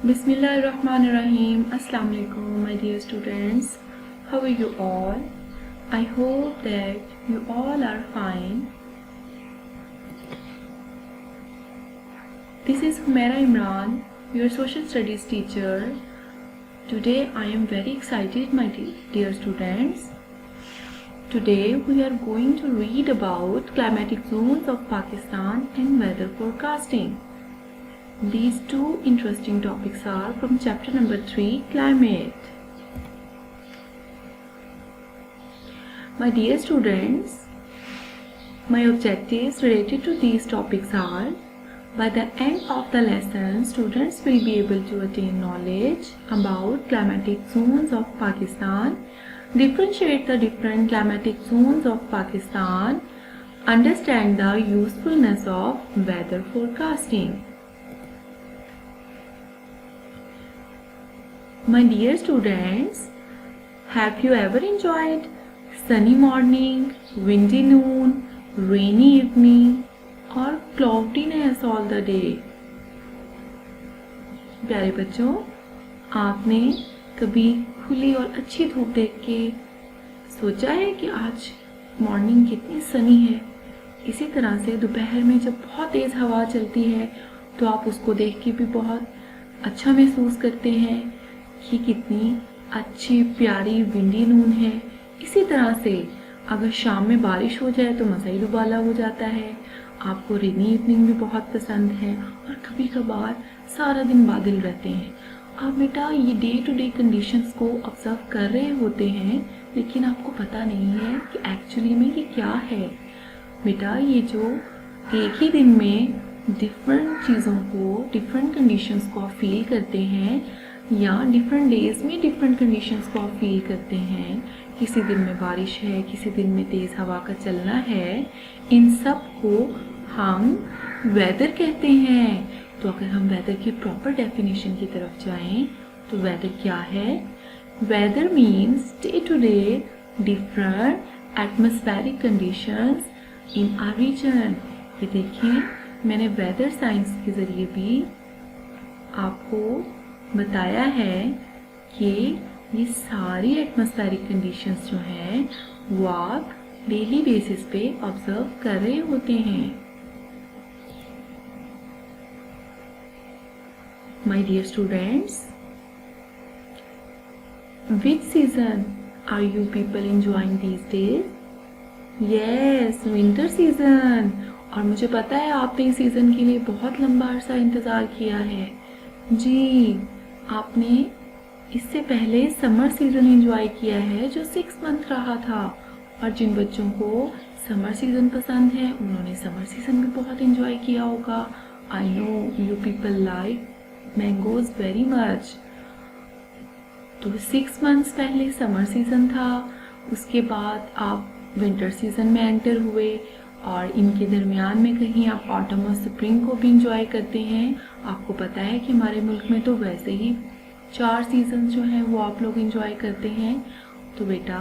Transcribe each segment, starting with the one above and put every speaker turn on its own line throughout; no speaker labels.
Bismillahirrahmanirrahim. Assalamu alaikum, my dear students. How are you all? I hope that you all are fine. This is Humaira Imran, your social studies teacher. Today I am very excited, my dear students. Today we are going to read about climatic zones of Pakistan and weather forecasting. These two interesting topics are from chapter number 3, Climate. My dear students, my objectives related to these topics are: by the end of the lesson, students will be able to attain knowledge about climatic zones of Pakistan, differentiate the different climatic zones of Pakistan, understand the usefulness of weather forecasting. My dear students, have you ever enjoyed sunny morning, windy noon, rainy evening or cloudiness all the day? प्यारे बच्चों, आपने कभी खुली और अच्छी धूप देख के सोचा है कि आज मॉर्निंग कितनी सनी है? इसी तरह से दोपहर में जब बहुत तेज़ हवा चलती है तो आप उसको देख के भी बहुत अच्छा महसूस करते हैं कि कितनी अच्छी प्यारी विंडी नून है। इसी तरह से अगर शाम में बारिश हो जाए तो मज़ा ही दुबाला हो जाता है। आपको रेनी इवनिंग भी बहुत पसंद है और कभी कभार सारा दिन बादल रहते हैं। आप बेटा ये डे टू डे कंडीशंस को ऑब्जर्व कर रहे होते हैं, लेकिन आपको पता नहीं है कि एक्चुअली में ये क्या है। बेटा ये जो एक ही दिन में डिफरेंट चीज़ों को, डिफरेंट कंडीशंस को आप फील करते हैं या डिफरेंट डेज में डिफरेंट कंडीशंस को आप फील करते हैं, किसी दिन में बारिश है, किसी दिन में तेज़ हवा का चलना है, इन सब को हम वेदर कहते हैं। तो अगर हम वेदर की प्रॉपर डेफिनेशन की तरफ जाएं तो वेदर क्या है? Weather means day to day different atmospheric conditions in our region. ये देखिए, मैंने वेदर साइंस के ज़रिए भी आपको बताया है कि ये सारी एटमॉस्फेरिक कंडीशंस जो हैं वो आप डेली बेसिस पे ऑब्जर्व कर रहे होते हैं। My dear students, which season are you people enjoying these days? Yes, winter season. और मुझे पता है आपने इस सीजन के लिए बहुत लंबा अरसा इंतज़ार किया है। जी, आपने इससे पहले समर सीज़न एंजॉय किया है जो 6 मंथ रहा था, और जिन बच्चों को समर सीज़न पसंद है उन्होंने समर सीज़न भी बहुत एंजॉय किया होगा। I know you people like mangoes very much. तो 6 मंथ्स पहले समर सीज़न था, उसके बाद आप विंटर सीज़न में एंटर हुए और इनके दरमियान में कहीं आप ऑटम और स्प्रिंग को भी इंजॉय करते हैं। आपको पता है कि हमारे मुल्क में तो वैसे ही 4 सीजन जो हैं वो आप लोग इंजॉय करते हैं। तो बेटा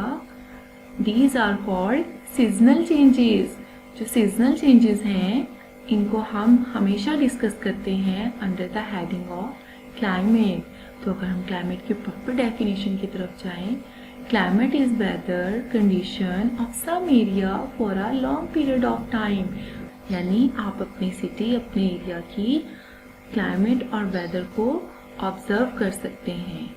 these are called seasonal changes. जो सीजनल चेंजेस हैं इनको हम हमेशा डिस्कस करते हैं under the heading of climate. तो अगर हम क्लाइमेट की प्रॉपर डेफिनेशन की तरफ जाएं, climate is weather condition of some area for a long period of time. यानी आप अपनी सिटी, अपने एरिया की क्लाइमेट और वेदर को ऑब्जर्व कर सकते हैं।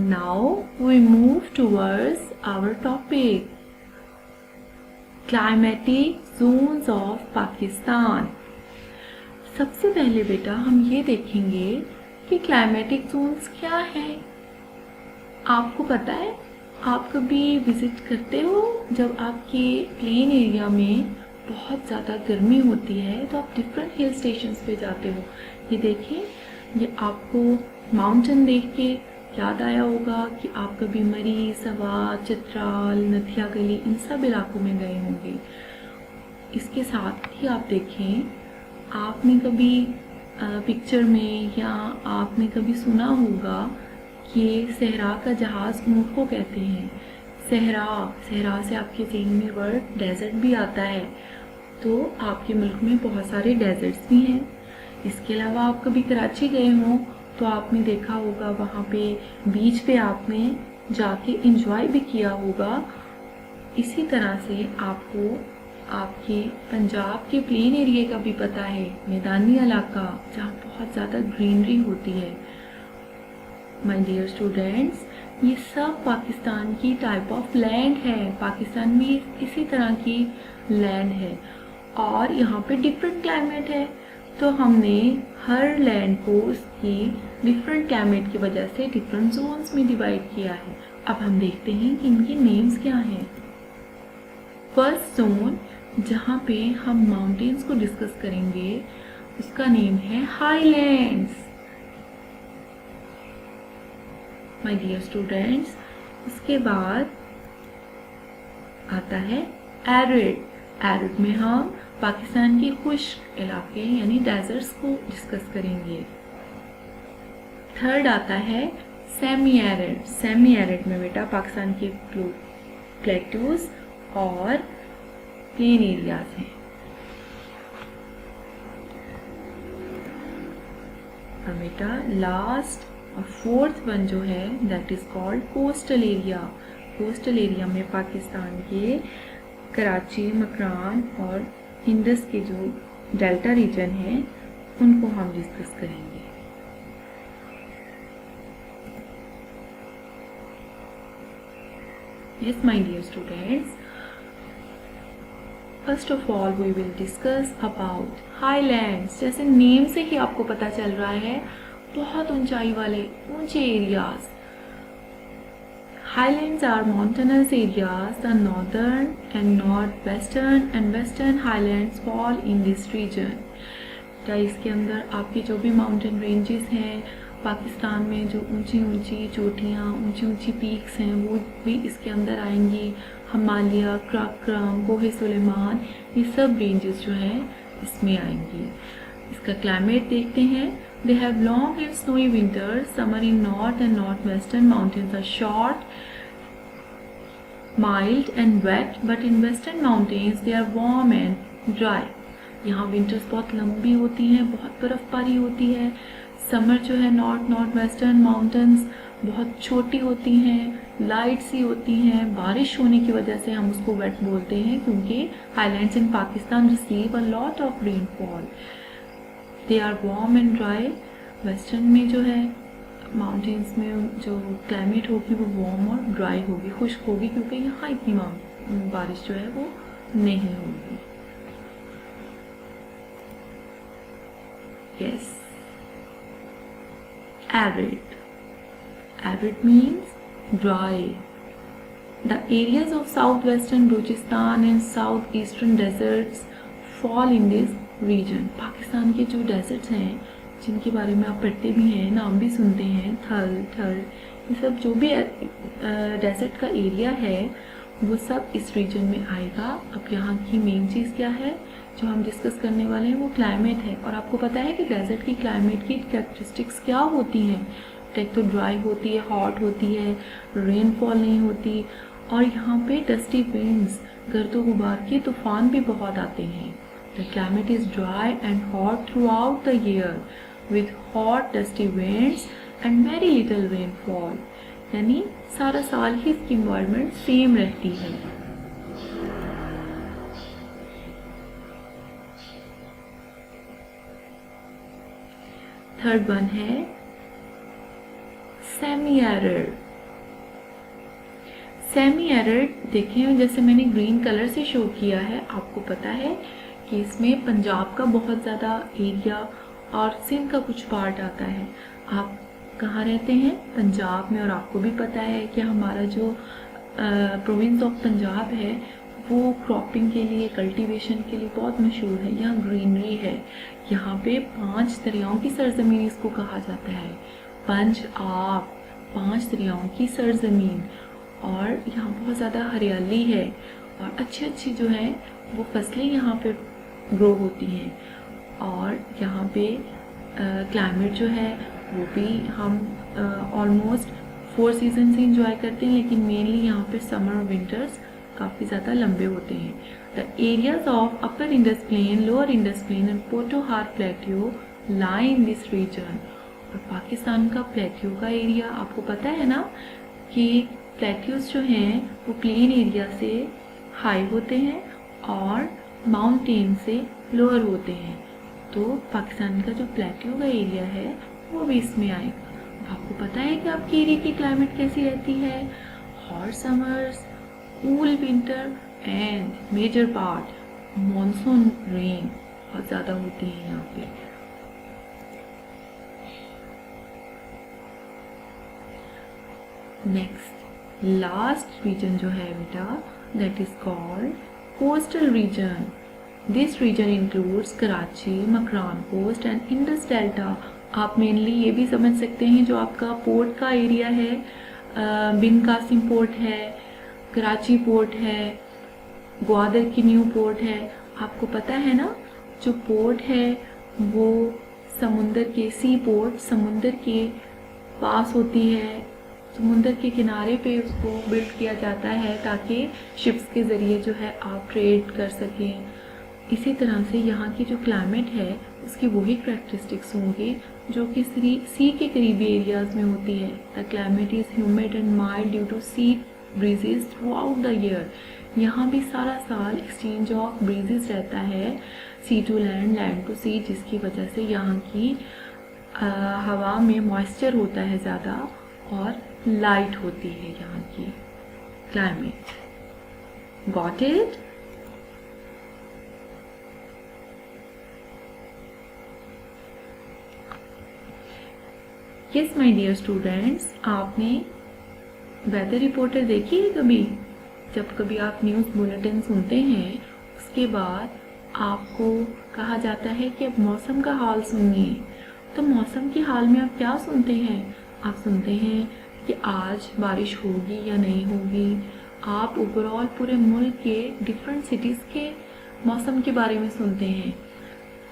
Now we move towards our topic, climatic zones of Pakistan. सबसे पहले बेटा हम ये देखेंगे कि क्लाइमेटिक जोन्स क्या है। आपको पता है, आप कभी विजिट करते हो जब आपके प्लेन एरिया में बहुत ज़्यादा गर्मी होती है तो आप डिफरेंट हिल स्टेशंस पे जाते हो। ये देखिए, ये आपको माउंटेन देख के याद आया होगा कि आप कभी मरी, सवा, चित्राल, नथिया गली इन सब इलाकों में गए होंगे। इसके साथ ही आप देखें, आपने कभी पिक्चर में या आपने कभी सुना होगा कि सहरा का जहाज़ ऊँट को कहते हैं। सहरा से आपके ज़हन में वर्ड डेजर्ट भी आता है। तो आपके मुल्क में बहुत सारे डेजर्ट्स भी हैं। इसके अलावा आप कभी कराची गए हों तो आपने देखा होगा वहाँ पे बीच पे आपने जाके इंजॉय भी किया होगा। इसी तरह से आपको आपके पंजाब के प्लेन एरिया का भी पता है, मैदानी इलाका जहाँ बहुत ज़्यादा ग्रीनरी होती है। माय डियर स्टूडेंट्स, ये सब पाकिस्तान की टाइप ऑफ लैंड है। पाकिस्तान में इसी तरह की लैंड है और यहाँ पे डिफरेंट क्लाइमेट है। तो हमने हर लैंड को उसकी डिफरेंट क्लाइमेट की वजह से डिफरेंट जोन्स में डिवाइड किया है। अब हम देखते हैं कि इनके नेम्स क्या हैं। फर्स्ट जोन जहाँ पे हम माउंटेन्स को डिस्कस करेंगे उसका नेम है हाईलैंड्स। माय डियर स्टूडेंट्स, उसके बाद आता है एरिड। एरिड में हम पाकिस्तान के खुश्क इलाके यानी डेजर्ट्स को डिस्कस करेंगे। थर्ड आता है सेमी एरिड। सेमी एरिड में बेटा पाकिस्तान के प्लेट्यूज और प्लेन एरियाज हैं। और बेटा लास्ट और फोर्थ वन जो है that is called coastal area. Coastal area में पाकिस्तान के कराची, मकरान और इंडस के जो डेल्टा रीजन है उनको हम डिस्कस करेंगे। Yes my dear students, first of all we will discuss about highlands. जैसे नेम से ही आपको पता चल रहा है, बहुत ऊंचाई वाले ऊंचे areas. Highlands are mountainous areas. The northern and northwestern and western highlands fall in this region. क्या इसके अंदर आपके जो भी माउंटेन रेंजेस हैं पाकिस्तान में, जो ऊंची ऊंची चोटियाँ, ऊंची ऊंची पीक्स हैं, वो भी इसके अंदर आएंगी। हिमालय, कराक्रम, कोहे सुलेमान, ये सब रेंजेस जो हैं इसमें आएंगी। इसका क्लाइमेट देखते हैं। They have long and snowy winters. Summer in north and northwestern mountains are short, mild and wet, but in western mountains they are warm and dry. यहाँ विंटर्स बहुत लंबी होती हैं, बहुत बर्फबारी होती है। समर जो है नॉर्थ वेस्टर्न माउंटेन्स बहुत छोटी होती हैं, लाइट सी होती हैं। बारिश होने की वजह से हम उसको वेट बोलते हैं, क्योंकि highlands in Pakistan receive a lot of rainfall. They are warm and dry. Western में जो है माउंटेन्स में जो क्लाइमेट होगी वो वार्म और ड्राई होगी, खुश्क होगी, क्योंकि यहाँ इतनी बारिश जो है वो नहीं होगी। Yes, arid. Arid means dry. The areas of southwestern Balochistan and southeastern deserts fall in this region. Pakistan के जो डेजर्ट्स हैं जिनके बारे में आप पढ़ते भी हैं, नाम भी सुनते हैं, थल, ये सब जो भी डेजर्ट का एरिया है वो सब इस रीजन में आएगा। अब यहाँ की मेन चीज़ क्या है जो हम डिस्कस करने वाले हैं, वो क्लाइमेट है। और आपको पता है कि डेजर्ट की क्लाइमेट की कैरेक्टरिस्टिक्स क्या होती हैं। एक तो ड्राई होती है, हॉट होती है, रेनफॉल नहीं होती, और यहाँ पे डस्टी विंड्स, गर्दो गुबार के तूफान भी बहुत आते हैं। The climate is dry and hot through out the year with hot dusty winds and very little rainfall. यानी सारा साल ही इसकी environment सेम रहती है। थर्ड वन है सेमी एरिड। सेमी एरिड देखें, जैसे मैंने ग्रीन कलर से शो किया है, आपको पता है कि इसमें पंजाब का बहुत ज़्यादा एरिया और सिंध का कुछ पार्ट आता है। आप कहाँ रहते हैं? पंजाब में। और आपको भी पता है कि हमारा जो प्रोविंस ऑफ पंजाब है वो क्रॉपिंग के लिए, कल्टीवेशन के लिए बहुत मशहूर है। यहाँ ग्रीनरी है। यहाँ पे 5 दरियाओं की सरजमीन इसको कहा जाता है। पंजाब 5 दरियाओं की सरजमीन। और यहाँ बहुत ज़्यादा हरियाली है और अच्छी अच्छी जो है वो फसलें यहाँ पे ग्रो होती हैं। और यहाँ पे क्लाइमेट जो है वो भी हम ऑलमोस्ट 4 सीजन से इंजॉय करते हैं, लेकिन मेनली यहाँ पे समर और विंटर्स काफ़ी ज़्यादा लंबे होते हैं। The areas of Upper Indus Plain, Lower Indus Plain and Potohar Plateau lie in this region. और पाकिस्तान का प्लेट्यू का एरिया आपको पता है ना कि प्लेट्यूज जो हैं वो प्लेन एरिया से हाई होते हैं और माउंटेन से लोअर होते हैं, तो पाकिस्तान का जो प्लेट्यू का एरिया है वो भी इसमें आएगा। आपको पता है कि आपके एरिया की क्लाइमेट कैसी रहती है? Hot summers, cool winter and major part monsoon rain बहुत ज़्यादा होती है यहाँ पे। नेक्स्ट लास्ट रीजन जो है बेटा, that is called coastal region. This region includes Karachi, Makran coast and Indus delta. आप मेनली ये भी समझ सकते हैं जो आपका पोर्ट का एरिया है, बिन कासिम पोर्ट है, कराची पोर्ट है, ग्वादर की न्यू पोर्ट है। आपको पता है ना जो पोर्ट है वो समुंदर के सी पोर्ट समुंदर के पास होती है, समुंदर के किनारे पे उसको बिल्ड किया जाता है ताकि शिप्स के ज़रिए जो है आप ट्रेड कर सकें। इसी तरह से यहाँ की जो क्लाइमेट है उसकी वही करेक्टरिस्टिक्स होंगी जो कि सी के करीबी एरियाज़ में होती है। The climate is humid and mild due to sea breezes throughout the year. यहाँ भी सारा साल एक्सचेंज ऑफ ब्रीजेस रहता है, sea to land, land to sea, जिसकी वजह से यहाँ की हवा में मॉइस्चर होता है ज़्यादा और लाइट होती है यहाँ की climate. Got it? Yes my dear students, आपने वेदर रिपोर्टर देखी है कभी? जब कभी आप न्यूज़ बुलेटिन सुनते हैं उसके बाद आपको कहा जाता है कि अब मौसम का हाल सुनिए, तो मौसम के हाल में आप क्या सुनते हैं? आप सुनते हैं कि आज बारिश होगी या नहीं होगी। आप ओवरऑल पूरे मुल्क के डिफरेंट सिटीज़ के मौसम के बारे में सुनते हैं।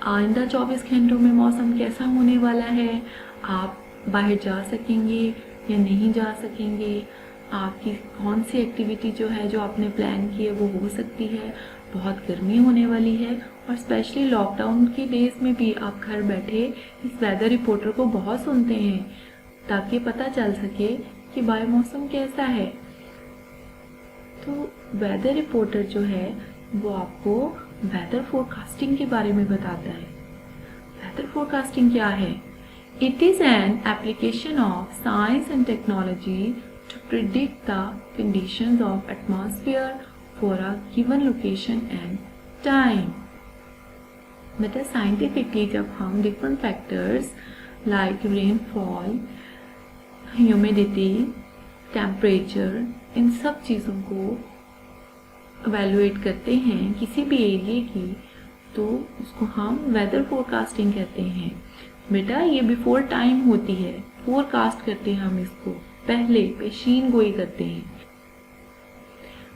आइंदा 24 घंटों में मौसम कैसा होने वाला है, आप बाहर जा सकेंगे या नहीं जा सकेंगे, आपकी कौन सी एक्टिविटी जो है जो आपने प्लान की है वो हो सकती है। बहुत गर्मी होने वाली है और स्पेशली लॉकडाउन के डेज में भी आप घर बैठे इस वेदर रिपोर्टर को बहुत सुनते हैं ताकि पता चल सके कि बाहर मौसम कैसा है। तो वेदर रिपोर्टर जो है वो आपको वेदर फोरकास्टिंग के बारे में बताता है। वेदर फोरकास्टिंग क्या है? It is an application of science and technology to predict the conditions of atmosphere for a given location and time. बेटा साइंटिफिकली जब हम different factors like rainfall, humidity, temperature, इन सब चीज़ों को evaluate करते हैं किसी भी एरिया की, तो उसको हम वेदर फोरकास्टिंग कहते हैं। बेटा ये बिफोर टाइम होती है, फोरकास्ट करते हैं हम इसको, पहले पेशीन गोई करते हैं।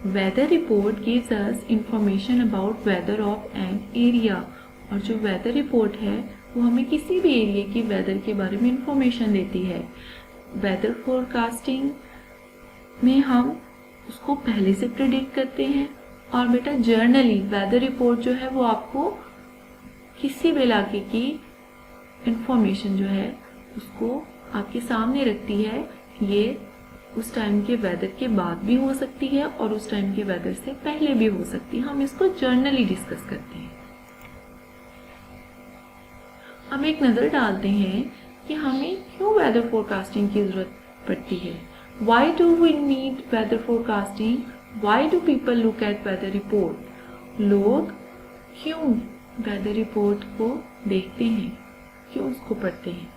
Weather report gives us information about weather of an area, और जो वेदर रिपोर्ट है वो हमें किसी भी एरिया की वेदर के बारे में इंफॉर्मेशन देती है। वेदर फोरकास्टिंग में हम उसको पहले से प्रिडिक्ट करते हैं, और बेटा जर्नली वेदर रिपोर्ट जो है वो आपको किसी भी इलाके की इंफॉर्मेशन जो है उसको आपके सामने रखती है। ये उस टाइम के वेदर के बाद भी हो सकती है और उस टाइम के वेदर से पहले भी हो सकती है। हम इसको जर्नली डिस्कस करते हैं। अब एक नज़र डालते हैं कि हमें क्यों वेदर फोरकास्टिंग की ज़रूरत पड़ती है। Why do we need weather forecasting? Why do people look at weather report? लोग क्यों वेदर रिपोर्ट को देखते हैं, क्यों उसको पढ़ते हैं?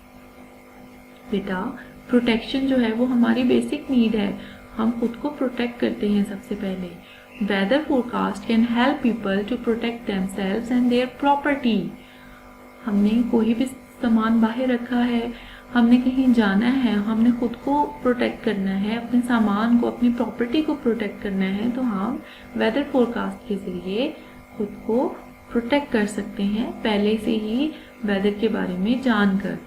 बेटा प्रोटेक्शन जो है वो हमारी बेसिक नीड है, हम खुद को प्रोटेक्ट करते हैं सबसे पहले। Weather forecast can help people to protect themselves and their property. हमने कोई भी सामान बाहर रखा है, हमने कहीं जाना है, हमने खुद को प्रोटेक्ट करना है, अपने सामान को, अपनी प्रॉपर्टी को प्रोटेक्ट करना है, तो हम वेदर फोरकास्ट के ज़रिए खुद को प्रोटेक्ट कर सकते हैं पहले से ही वेदर के बारे में जानकर।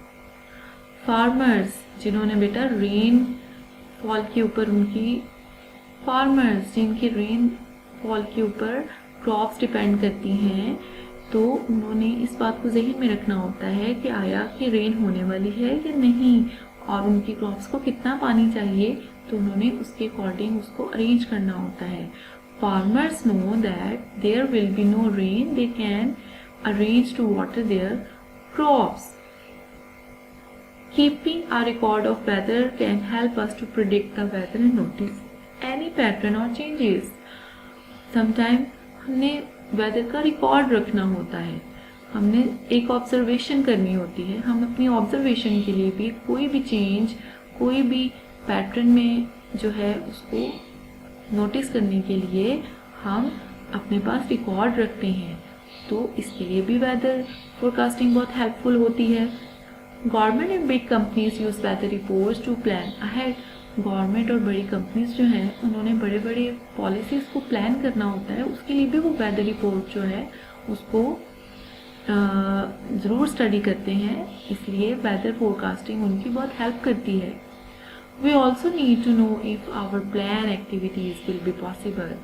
फार्मर्स जिन्होंने बेटा रेन फॉल के ऊपर फार्मर्स जिनकी रेन फॉल के ऊपर क्रॉप्स डिपेंड करती हैं, तो उन्होंने इस बात को जहन में रखना होता है कि आया कि रेन होने वाली है या नहीं, और उनकी क्रॉप्स को कितना पानी चाहिए, तो उन्होंने उसके अकॉर्डिंग उसको अरेंज करना होता है. Farmers know that there will be no rain, they can arrange to water their crops. Keeping a record of weather can help us to predict the weather and notice any pattern or changes. Sometimes हमने weather का record रखना होता है, हमने एक observation करनी होती है. हम अपनी ऑब्जर्वेशन के लिए भी कोई भी चेंज, कोई भी पैटर्न में जो है उसको नोटिस करने के लिए हम अपने पास रिकॉर्ड रखते हैं. तो इसके लिए भी वेदर फोरकास्टिंग बहुत हेल्पफुल होती है. Government and big companies use weather reports to plan ahead. Government और बड़ी कंपनीज जो हैं उन्होंने बड़े बड़े पॉलिसीज़ को प्लान करना होता है, उसके लिए भी वो वेदर रिपोर्ट जो है उसको ज़रूर स्टडी करते हैं. इसलिए वेदर फोरकास्टिंग उनकी बहुत हेल्प करती है. We also need to know if our plan activities will be possible.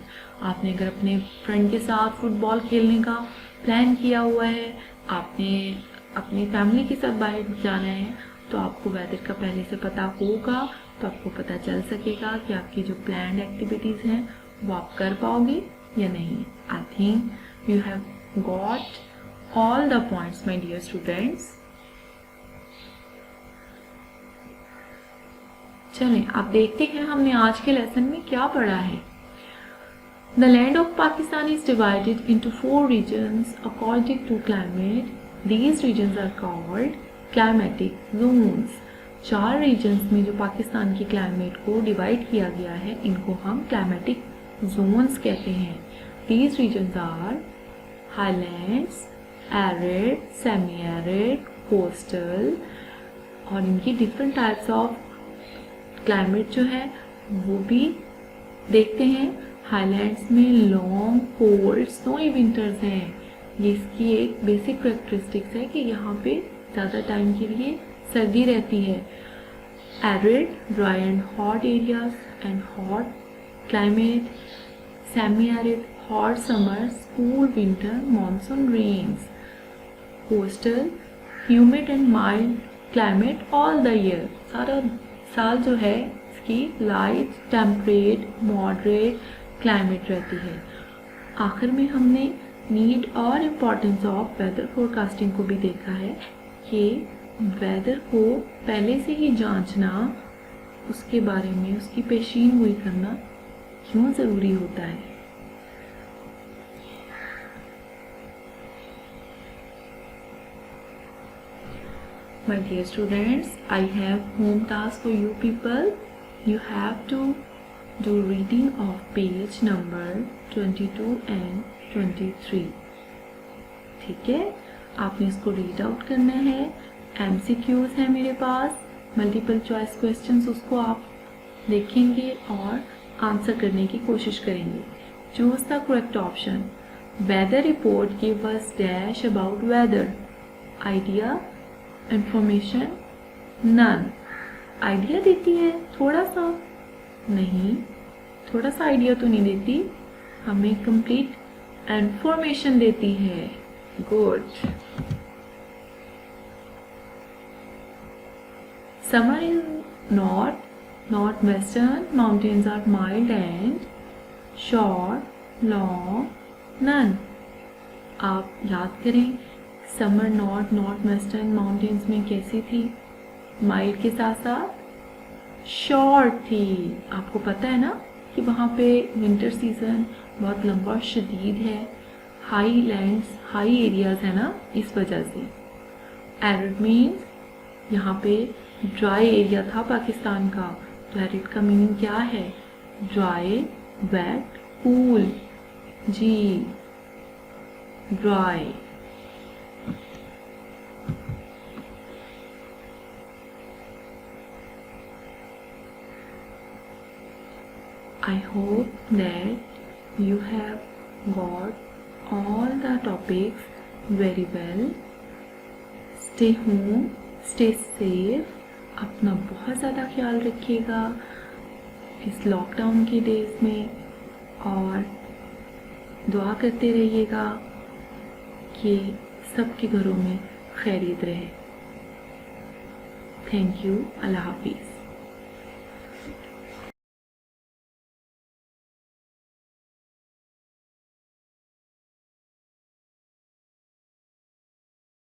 आपने अगर अपने फ्रेंड के साथ फुटबॉल खेलने का प्लान किया हुआ है, आपने अपनी फैमिली के साथ बाहर जाना है, तो आपको वेदर का पहले से पता होगा, तो आपको पता चल सकेगा कि आपकी जो प्लान्ड एक्टिविटीज़ हैं वो आप कर पाओगे या नहीं. I think you have got all the points my dear students. चलें अब देखते हैं हमने आज के लेसन में क्या पढ़ा है. The land of Pakistan is divided into 4 regions according to climate. These regions are called climatic zones. 4 regions में जो पाकिस्तान की क्लाइमेट को डिवाइड किया गया है, इनको हम क्लाइमेटिक जोन्स कहते हैं. These regions are highlands, arid, semi-arid, coastal, और इनकी डिफरेंट टाइप्स ऑफ क्लाइमेट जो है वो भी देखते हैं. हाईलैंड्स में लॉन्ग कोल्ड स्नोई विंटर्स हैं. ये इसकी एक बेसिक करेक्टरिस्टिक्स है कि यहाँ पे ज़्यादा टाइम के लिए सर्दी रहती है. Arid, dry and hot areas and hot climate. Semi arid, hot summers, cool winter, monsoon rains. Coastal, humid and mild climate all the year. सारा साल जो है इसकी लाइट, टेम्परेट, मॉडरेट क्लाइमेट रहती है. आखिर में हमने नीड और इम्पोर्टेंस ऑफ वेदर फोरकास्टिंग को भी देखा है कि वेदर को पहले से ही जांचना, उसके बारे में उसकी पेशीन गोई करना क्यों ज़रूरी होता है. My dear students, I have home task for you people. You have to do reading of page number 22 and 23. ठीक है, आपने इसको रीड आउट करना है. MCQs है मेरे पास, मल्टीपल चॉइस क्वेश्चंस, उसको आप देखेंगे और आंसर करने की कोशिश करेंगे. Choose the correct option. Weather report give us dash about weather. Idea, information, none. Idea देती है थोड़ा सा, नहीं, थोड़ा सा आइडिया तो नहीं देती, हमें कंप्लीट इंफॉर्मेशन देती है. Good. Summer in north western mountains are mild and short, long, none. आप याद करें समर नॉर्थ वेस्टर्न माउंटेन्स में कैसी थी? माइल्ड के साथ साथ शॉर्ट थी. आपको पता है ना कि वहाँ पे विंटर सीजन बहुत लंबा और शदीद है. हाई लैंड्स, हाई एरियाज है ना, इस वजह से. एरिड मीन्स यहाँ पे ड्राई एरिया था पाकिस्तान का. तो एरिड का मीनिंग क्या है? Dry, wet, cool. जी, dry. I hope that you have got all the topics very well. Stay home, stay safe. अपना बहुत ज़्यादा ख्याल रखिएगा इस लॉकडाउन के डेज में, और दुआ करते रहिएगा कि सबके घरों में खैरियत रहे। Thank you. अल्लाह हाफिज़।